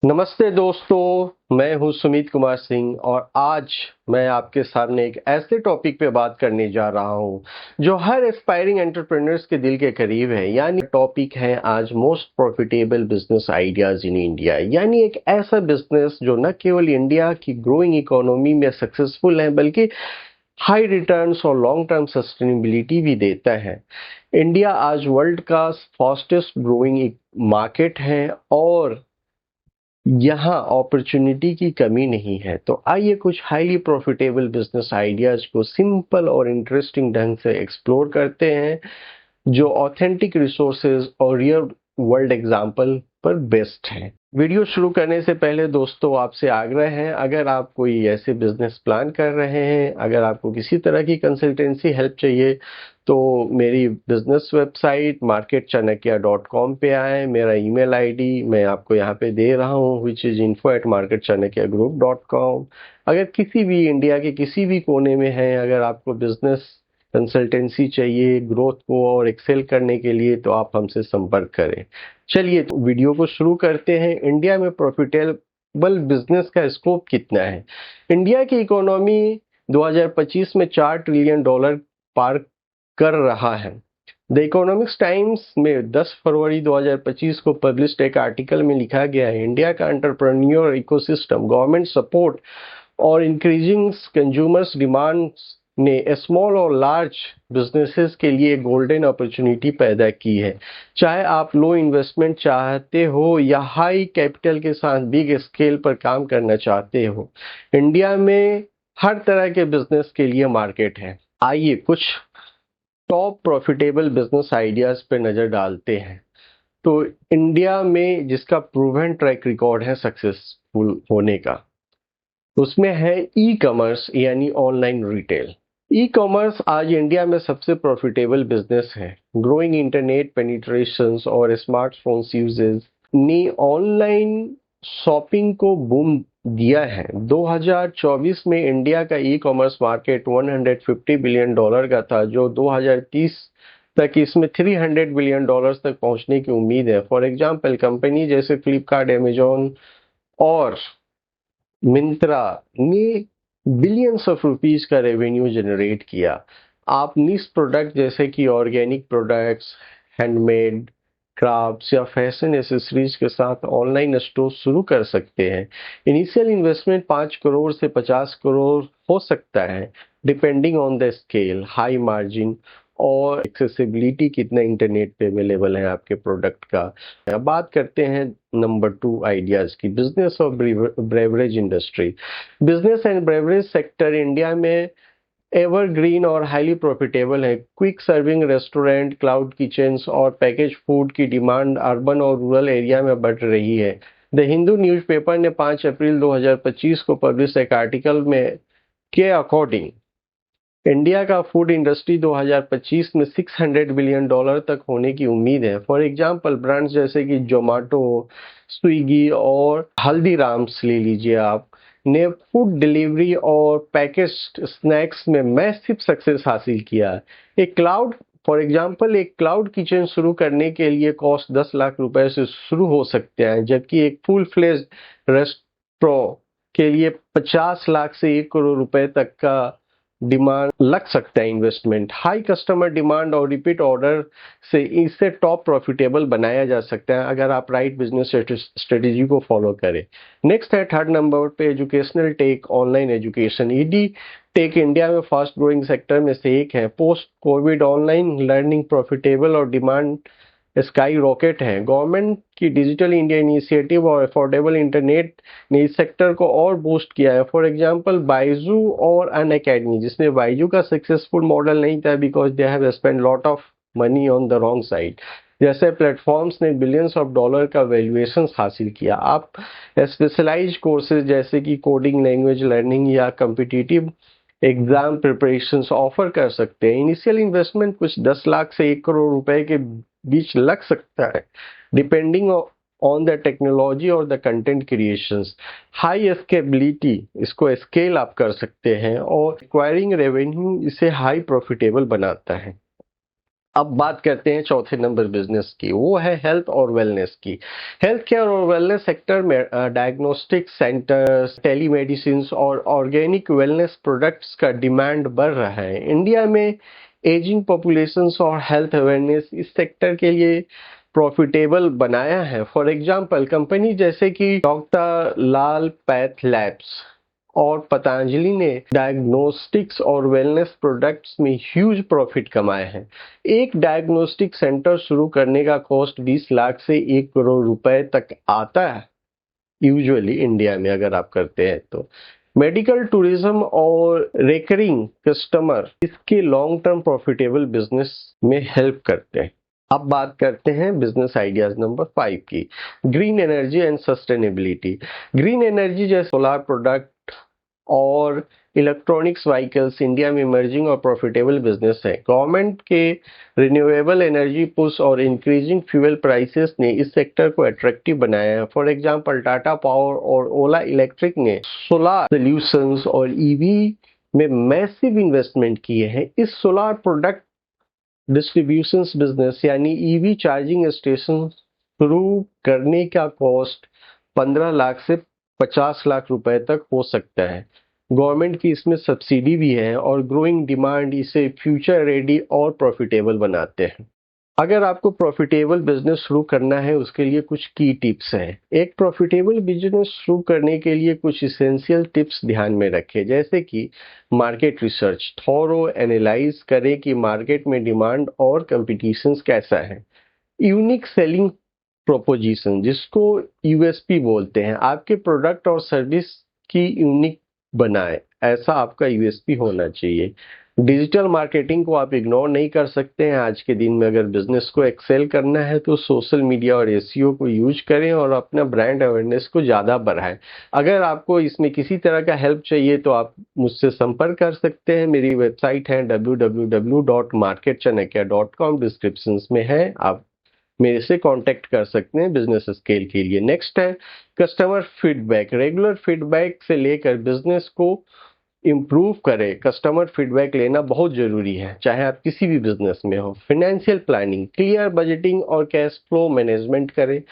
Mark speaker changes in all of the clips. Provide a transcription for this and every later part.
Speaker 1: नमस्ते दोस्तों, मैं हूं सुमित कुमार सिंह और आज मैं आपके सामने एक ऐसे टॉपिक पे बात करने जा रहा हूं जो हर एस्पायरिंग एंटरप्रेन्योर्स के दिल के करीब है। यानी टॉपिक है आज most profitable business ideas in India. यानी एक ऐसा बिजनेस जो न केवल इंडिया की ग्रोइंग इकोनॉमी में सक्सेसफुल है बल्कि हाई रिटर्न्स और लॉन्ग टर्म सस्टेनेबिलिटी भी देता है। इंडिया आज वर्ल्ड का फास्टेस्ट ग्रोइंग मार्केट है और यहाँ अपॉर्चुनिटी की कमी नहीं है। तो आइए कुछ हाईली प्रॉफिटेबल बिजनेस आइडियाज को सिंपल और इंटरेस्टिंग ढंग से एक्सप्लोर करते हैं जो ऑथेंटिक रिसोर्सेज और रियल वर्ल्ड एग्जाम्पल पर बेस्ड है। वीडियो शुरू करने से पहले दोस्तों आपसे आग्रह है, अगर आप कोई ऐसे बिजनेस प्लान कर रहे हैं, अगर आपको किसी तरह की कंसल्टेंसी हेल्प चाहिए तो मेरी बिजनेस वेबसाइट marketchanakya.com पे आए। मेरा ईमेल आईडी मैं आपको यहाँ पे दे रहा हूँ विच इज info@marketchanakya.com। अगर किसी भी इंडिया के किसी भी कोने में है, अगर आपको बिजनेस कंसल्टेंसी चाहिए ग्रोथ को और एक्सेल करने के लिए तो आप हमसे संपर्क करें। चलिए तो वीडियो को शुरू करते हैं। इंडिया में प्रॉफिटेबल बिजनेस का स्कोप कितना है? इंडिया की इकोनॉमी 2025 में $4 ट्रिलियन पार कर रहा है। द इकोनॉमिक्स टाइम्स में 10 फरवरी 2025 को पब्लिश्ड एक आर्टिकल में लिखा गया है, इंडिया का एंटरप्रेन्योर इकोसिस्टम, गवर्नमेंट सपोर्ट और इंक्रीजिंग कंज्यूमर्स डिमांड्स ने स्मॉल और लार्ज बिजनेसेस के लिए गोल्डन अपॉर्चुनिटी पैदा की है। चाहे आप लो इन्वेस्टमेंट चाहते हो या हाई कैपिटल के साथ बिग स्केल पर काम करना चाहते हो, इंडिया में हर तरह के बिजनेस के लिए मार्केट है। आइए कुछ टॉप प्रॉफिटेबल बिजनेस आइडियाज पे नजर डालते हैं। तो इंडिया में जिसका प्रूवन ट्रैक रिकॉर्ड है सक्सेसफुल होने का, उसमें है ई कॉमर्स यानी ऑनलाइन रिटेल। ई कॉमर्स आज इंडिया में सबसे प्रॉफिटेबल बिजनेस है। ग्रोइंग इंटरनेट पेनिट्रेशंस और स्मार्टफोन्स यूजेस ने ऑनलाइन शॉपिंग को बूम दिया है। 2024 में इंडिया का ई कॉमर्स मार्केट $150 बिलियन का था, जो 2030 तक इसमें $300 बिलियन तक पहुंचने की उम्मीद है। फॉर एग्जाम्पल कंपनी जैसे फ्लिपकार्ट, अमेजोन और मिंत्रा ने बिलियंस ऑफ रुपीस का रेवेन्यू जनरेट किया। आप निश प्रोडक्ट जैसे कि ऑर्गेनिक प्रोडक्ट्स, हैंडमेड क्राफ्ट्स या फैशन एसेसरीज के साथ ऑनलाइन स्टोर शुरू कर सकते हैं। इनिशियल इन्वेस्टमेंट 5 करोड़ से 50 करोड़ हो सकता है, depending on the scale, high margin और एक्सेसिबिलिटी, कितना इंटरनेट पे अवेलेबल है आपके प्रोडक्ट का। अब बात करते हैं नंबर 2 आइडियाज की, बिजनेस और beverage industry. Business and beverage sector India में एवरग्रीन और हाईली प्रॉफिटेबल है। Quick serving restaurant, cloud kitchens और पैकेज फूड की डिमांड अर्बन और रूरल एरिया में बढ़ रही है। द हिंदू न्यूज़पेपर ने 5 अप्रैल 2025 को पब्लिश एक आर्टिकल में के अकॉर्डिंग इंडिया का फूड इंडस्ट्री 2025 में $600 बिलियन तक होने की उम्मीद है। फॉर एग्जाम्पल ब्रांड्स जैसे कि जोमेटो, स्विगी और हल्दीराम्स ले लीजिए आप, ने फूड डिलीवरी और पैकेज्ड स्नैक्स में मैसिव सक्सेस हासिल किया है। एक क्लाउड फॉर एग्जाम्पल एक क्लाउड किचन शुरू करने के लिए कॉस्ट 10 लाख रुपए से शुरू हो सकते हैं, जबकि एक फुल फ्लेज्ड रेस्टोरेंट के लिए 50 लाख से 1 करोड़ रुपए तक का डिमांड लग सकता है। इन्वेस्टमेंट, हाई कस्टमर डिमांड और रिपीट ऑर्डर से इसे टॉप प्रॉफिटेबल बनाया जा सकता है अगर आप राइट बिजनेस स्ट्रेटेजी को फॉलो करें। नेक्स्ट है थर्ड नंबर पे educational tech, online education. Ed tech India में फास्ट ग्रोइंग सेक्टर में से एक है। Post COVID online learning profitable और डिमांड स्काई रॉकेट है। गवर्नमेंट की डिजिटल इंडिया इनिशिएटिव और अफोर्डेबल इंटरनेट ने इस सेक्टर को और बूस्ट किया है। फॉर एग्जांपल बाइजू और अन अकेडमी, जिसमें बाइजू का सक्सेसफुल मॉडल नहीं था because they have spend lot of money on the wrong side, जैसे प्लेटफॉर्म्स ने बिलियंस ऑफ डॉलर का वैल्यूएशन हासिल किया। आप स्पेशलाइज्ड कोर्सेज जैसे कि कोडिंग, लैंग्वेज लर्निंग या कम्पिटिटिव एग्जाम प्रिपरेशंस ऑफर कर सकते हैं। इनिशियल इन्वेस्टमेंट कुछ 10 लाख से 1 करोड़ रुपए के बीच लग सकता है, डिपेंडिंग ऑन द टेक्नोलॉजी और the content creations. High scalability, इसको स्केल आप कर सकते हैं और एक्वायरिंग रेवेन्यू इसे हाई प्रॉफिटेबल बनाता है। अब बात करते हैं चौथे नंबर बिजनेस की, वो है हेल्थ और वेलनेस की। हेल्थ केयर और वेलनेस सेक्टर में डायग्नोस्टिक सेंटर्स, टेलीमेडिसिन और ऑर्गेनिक वेलनेस प्रोडक्ट्स का डिमांड बढ़ रहा है। इंडिया में एजिंग पॉपुलेशन और हेल्थ अवेयरनेस इस सेक्टर के लिए प्रॉफिटेबल बनाया है। फॉर एग्जांपल कंपनी जैसे कि डॉक्टर लाल पैथ लैब्स और पतंजलि ने डायग्नोस्टिक्स और वेलनेस प्रोडक्ट्स में ह्यूज प्रॉफिट कमाए हैं। एक डायग्नोस्टिक सेंटर शुरू करने का कॉस्ट 20 लाख से 1 करोड़ रुपए तक आता है यूजुअली इंडिया में अगर आप करते हैं तो। मेडिकल टूरिज्म और रेकरिंग कस्टमर इसके लॉन्ग टर्म प्रॉफिटेबल बिजनेस में हेल्प करते हैं। अब बात करते हैं बिजनेस आइडियाज नंबर 5 की, green energy and sustainability. Green energy जैसे सोलर प्रोडक्ट और इलेक्ट्रॉनिक्स व्हीकल्स इंडिया में इमर्जिंग और प्रॉफिटेबल बिजनेस है। गवर्नमेंट के रिन्यूएबल एनर्जी पुश और इंक्रीजिंग फ्यूल प्राइसेस ने इस सेक्टर को अट्रैक्टिव बनाया है। फॉर एग्जांपल टाटा पावर और ओला इलेक्ट्रिक ने सोलर सॉल्यूशंस और ईवी में मैसिव इन्वेस्टमेंट किए हैं। इस सोलर प्रोडक्ट डिस्ट्रीब्यूशन बिजनेस यानी ईवी चार्जिंग स्टेशन शुरू करने का कॉस्ट 15 लाख से 50 लाख रुपए तक हो सकता है। गवर्नमेंट की इसमें सब्सिडी भी है और ग्रोइंग डिमांड इसे फ्यूचर रेडी और प्रॉफिटेबल बनाते हैं। अगर आपको प्रॉफिटेबल बिजनेस शुरू करना है उसके लिए कुछ की टिप्स हैं। एक प्रॉफिटेबल बिजनेस शुरू करने के लिए कुछ इसेंशियल टिप्स ध्यान में रखें, जैसे कि मार्केट रिसर्च, थॉरो एनालाइज करें कि मार्केट में डिमांड और कंपटीशन कैसा है। यूनिक सेलिंग प्रोपोजिशन जिसको यूएसपी बोलते हैं, आपके प्रोडक्ट और सर्विस की यूनिक बनाए, ऐसा आपका यूएसपी होना चाहिए। डिजिटल मार्केटिंग को आप इग्नोर नहीं कर सकते हैं। आज के दिन में अगर बिजनेस को एक्सेल करना है तो सोशल मीडिया और एसईओ को यूज करें और अपना ब्रांड अवेयरनेस को ज़्यादा बढ़ाएं। अगर आपको इसमें किसी तरह का हेल्प चाहिए तो आप मुझसे संपर्क कर सकते हैं। मेरी वेबसाइट है www.marketchanakya.com, डिस्क्रिप्शन में है, आप मेरे से कांटेक्ट कर सकते हैं बिजनेस स्केल के लिए। नेक्स्ट है कस्टमर फीडबैक। रेगुलर फीडबैक से लेकर बिजनेस को इम्प्रूव करें, कस्टमर फीडबैक लेना बहुत जरूरी है, चाहे आप किसी भी बिजनेस में हो। फाइनेंशियल प्लानिंग, क्लियर बजटिंग और कैश फ्लो मैनेजमेंट करें।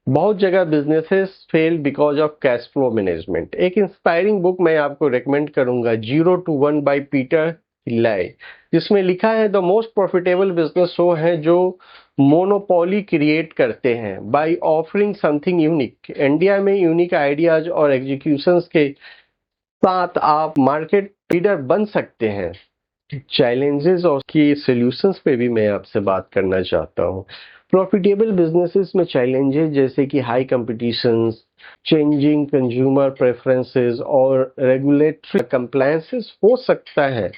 Speaker 1: बहुत जगह businesses fail because of cash flow management. एक इंस्पायरिंग बुक मैं आपको रेकमेंड करूंगा, 0 to 1 बाय पीटर थिल्लाई, जिसमें लिखा है द मोस्ट प्रॉफिटेबल बिजनेस वो है जो मोनोपोली क्रिएट करते हैं by offering something unique. India में यूनिक आइडियाज और एग्जीक्यूशंस के साथ आप मार्केट लीडर बन सकते हैं। चैलेंजेस और की सॉल्यूशंस पे भी मैं आपसे बात करना चाहता हूँ। प्रॉफिटेबल बिजनेसेस में चैलेंजेस जैसे कि high competitions, changing consumer preferences और रेगुलेटरी कंप्लायंसेस हो सकता है,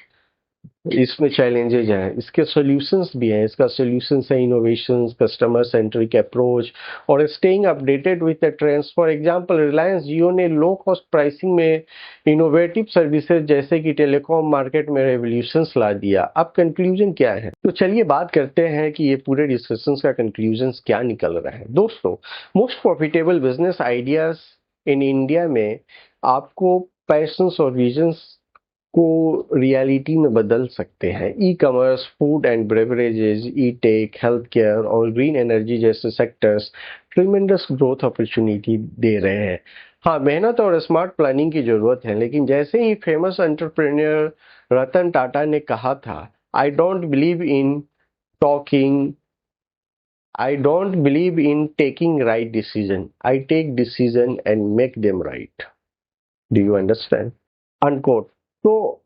Speaker 1: इसमें चैलेंजेज हैं। इसके सॉल्यूशंस भी हैं। इसका सॉल्यूशंस है इनोवेशंस, कस्टमर सेंट्रिक अप्रोच और staying updated with the trends. For example Reliance Jio ने लो कॉस्ट प्राइसिंग में इनोवेटिव सर्विसेज जैसे कि टेलीकॉम मार्केट में रेवोल्यूशंस ला दिया। अब कंक्लूजन क्या है, तो चलिए बात करते हैं कि ये पूरे डिस्कशंस का कंक्लूजन क्या निकल रहा है। दोस्तों, most profitable business ideas in India में आपको पैशंस और विजन्स को रियलिटी में बदल सकते हैं। E commerce, food and beverages, e tech, health care और ग्रीन एनर्जी जैसे सेक्टर्स ट्रिमेंडस ग्रोथ अपॉर्चुनिटी दे रहे हैं। हाँ, मेहनत और स्मार्ट प्लानिंग की जरूरत है, लेकिन जैसे ही फेमस एंटरप्रेन्योर रतन टाटा ने कहा था, I don't believe in talking, I don't believe in taking right decision, I take decision and make them right. Do you understand? Unquote. तो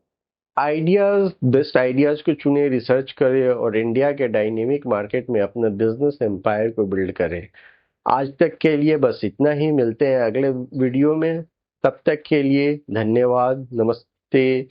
Speaker 1: आइडियाज, बेस्ट आइडियाज को चुने, रिसर्च करें और इंडिया के डायनेमिक मार्केट में अपना बिजनेस एम्पायर को build करें। आज तक के लिए बस इतना ही, मिलते हैं अगले वीडियो में। तब तक के लिए धन्यवाद, नमस्ते।